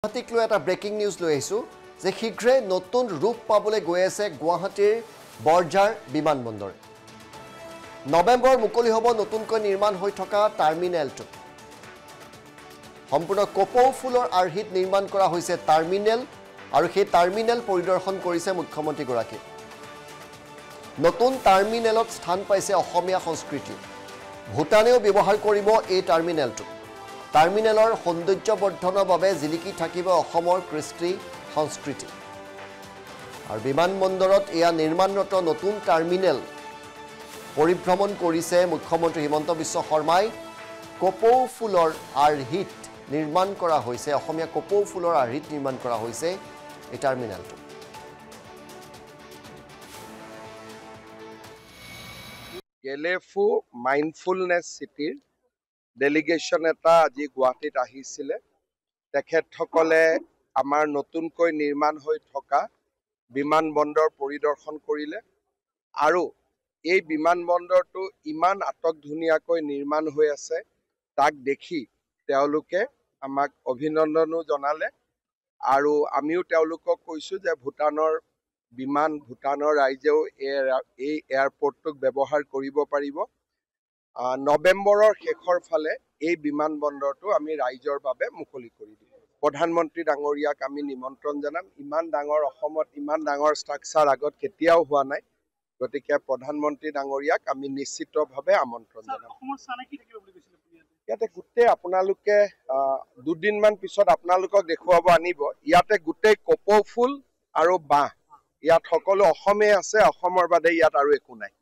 গুৱাহাটীক লৈ এটা ব্ৰেকিং নিউজ লৈ আহিছোঁ যে শীঘ্ৰে নতুন ৰূপ পাবলৈ গৈ আছে গুৱাহাটীৰ বৰঝাৰ বিমানবন্দৰ। নৱেম্বৰ মুকলি হ'ব নতুনকৈ নিৰ্মাণ হৈ থকা টাৰ্মিনেলটো। সম্পূৰ্ণ কপৌ ফুলৰ আৰ্হিত নিৰ্মাণ কৰা হৈছে টাৰ্মিনেল আৰু সেই টাৰ্মিনেল পৰিদৰ্শন কৰিছে মুখ্যমন্ত্ৰীগৰাকী। নতুন টাৰ্মিনেলত স্থান পাইছে অসমীয়া সংস্কৃতি। ভূটানেও ব্যৱহাৰ কৰিব এই টাৰ্মিনেলটো। টাৰ্মিনেলৰ সৌন্দৰ্যবৰ্ধনৰ বাবে জিলিকি থাকিব অসমৰ কৃষ্টি সংস্কৃতি। আৰু বিমানবন্দৰত এয়া নিৰ্মাণৰত নতুন টাৰ্মিনেল পৰিভ্ৰমণ কৰিছে মুখ্যমন্ত্ৰী হিমন্ত বিশ্ব শৰ্মাই। কপৌ ফুলৰ আৰ্হিত নিৰ্মাণ কৰা হৈছে, অসমীয়া কপৌ ফুলৰ আৰ্হিত নিৰ্মাণ কৰা হৈছে এই টাৰ্মিনেলটো। গেলেফু মাইণ্ডফুলনেছ চিটিৰ ডেলিগেশ্যন এটা আজি গুৱাহাটীত আহিছিলে। তেখেতসকলে আমাৰ নতুনকৈ নিৰ্মাণ হৈ থকা বিমানবন্দৰ পৰিদৰ্শন কৰিলে আৰু এই বিমানবন্দৰটো ইমান আটকধুনীয়াকৈ নিৰ্মাণ হৈ আছে তাক দেখি তেওঁলোকে আমাক অভিনন্দনো জনালে আৰু আমিও তেওঁলোকক কৈছোঁ যে ভূটানৰ ৰাইজেও এই এয়াৰপৰ্টটোক ব্যৱহাৰ কৰিব পাৰিব। নৱেম্বৰৰ শেষৰ ফালে এই বিমানবন্দৰটো আমি ৰাইজৰ বাবে মুকলি কৰি দিম। প্ৰধানমন্ত্ৰী ডাঙৰীয়াক আমি নিমন্ত্ৰণ জনাম। ইমান ডাঙৰ অসমত ইমান ডাঙৰ ষ্ট্ৰাকচাৰ আগত কেতিয়াও হোৱা নাই, গতিকে প্ৰধানমন্ত্ৰী ডাঙৰীয়াক আমি নিশ্চিতভাৱে আমন্ত্ৰণ জনাম। ইয়াতে গোটেই আপোনালোকে দুদিনমান পিছত আপোনালোকক দেখুৱাব আনিব। ইয়াতে গোটেই কপৌ ফুল আৰু বাঁহ, ইয়াত সকলো অসমেই আছে, অসমৰ বাদে ইয়াত আৰু একো নাই।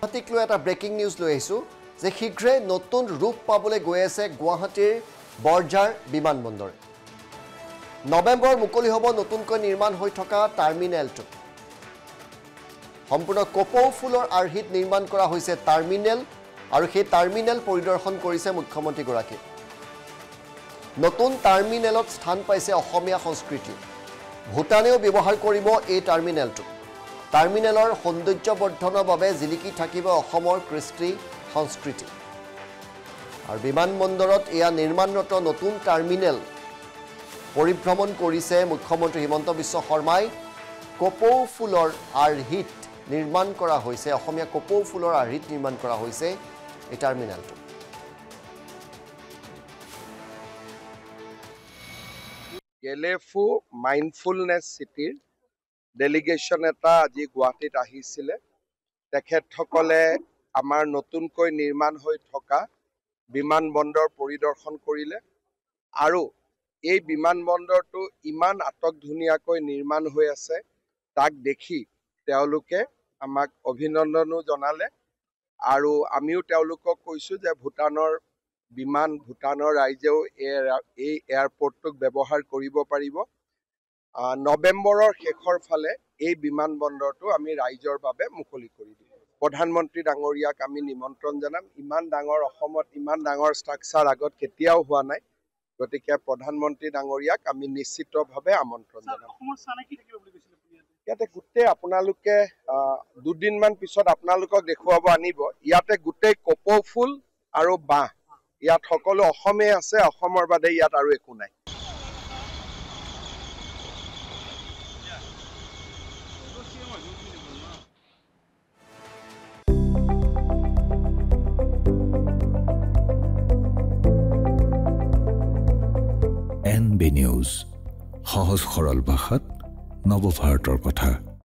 গুৱাহাটীক লৈ এটা ব্ৰেকিং নিউজ লৈ আহিছোঁ যে শীঘ্ৰে নতুন ৰূপ পাবলৈ গৈ আছে গুৱাহাটীৰ বৰঝাৰ বিমানবন্দৰ। নৱেম্বৰ মুকলি হ'ব নতুনকৈ নিৰ্মাণ হৈ থকা টাৰ্মিনেলটো। সম্পূৰ্ণ কপৌ ফুলৰ আৰ্হিত নিৰ্মাণ কৰা হৈছে টাৰ্মিনেল আৰু সেই টাৰ্মিনেল পৰিদৰ্শন কৰিছে মুখ্যমন্ত্ৰীগৰাকী। নতুন টাৰ্মিনেলত স্থান পাইছে অসমীয়া সংস্কৃতি। ভূটানেও ব্যৱহাৰ কৰিব এই টাৰ্মিনেলটো। টাৰ্মিনেলৰ সৌন্দৰ্যবৰ্ধনৰ বাবে জিলিকি থাকিব অসমৰ কৃষ্টি সংস্কৃতি। আৰু বিমানবন্দৰত এয়া নিৰ্মাণৰত নতুন টাৰ্মিনেল পৰিভ্ৰমণ কৰিছে মুখ্যমন্ত্ৰী হিমন্ত বিশ্ব শৰ্মাই। কপৌ ফুলৰ আৰ্হিত নিৰ্মাণ কৰা হৈছে, অসমীয়া কপৌ ফুলৰ আৰ্হিত নিৰ্মাণ কৰা হৈছে এই টাৰ্মিনেলটো। গেলেফু মাইণ্ডফুলনেছ চিটিৰ ডেলিগেশ্যন এটা আজি গুৱাহাটীত আহিছিলে। তেখেতসকলে আমাৰ নতুনকৈ নিৰ্মাণ হৈ থকা বিমানবন্দৰ পৰিদৰ্শন কৰিলে আৰু এই বিমানবন্দৰটো ইমান আটকধুনীয়াকৈ নিৰ্মাণ হৈ আছে তাক দেখি তেওঁলোকে আমাক অভিনন্দনো জনালে আৰু আমিও তেওঁলোকক কৈছোঁ যে ভূটানৰ ৰাইজেও এই এয়াৰপৰ্টটোক ব্যৱহাৰ কৰিব পাৰিব। নৱেম্বৰৰ শেষৰ ফালে এই বিমানবন্দৰটো আমি ৰাইজৰ বাবে মুকলি কৰি দিম। প্ৰধানমন্ত্ৰী ডাঙৰীয়াক আমি নিমন্ত্ৰণ জনাম। ইমান ডাঙৰ অসমত ইমান ডাঙৰ ষ্ট্ৰাকচাৰ আগত কেতিয়াও হোৱা নাই, গতিকে প্ৰধানমন্ত্ৰী ডাঙৰীয়াক আমি নিশ্চিতভাৱে আমন্ত্ৰণ জনাম। ইয়াতে গোটেই আপোনালোকে দুদিনমান পিছত আপোনালোকক দেখুৱাব আনিব। ইয়াতে গোটেই কপৌ ফুল আৰু বাঁহ, ইয়াত সকলো অসমেই আছে, অসমৰ বাদে ইয়াত আৰু একো নাই। NB নিউজ, সহজ সৰল ভাষাত নৱভাৰতৰ কথা।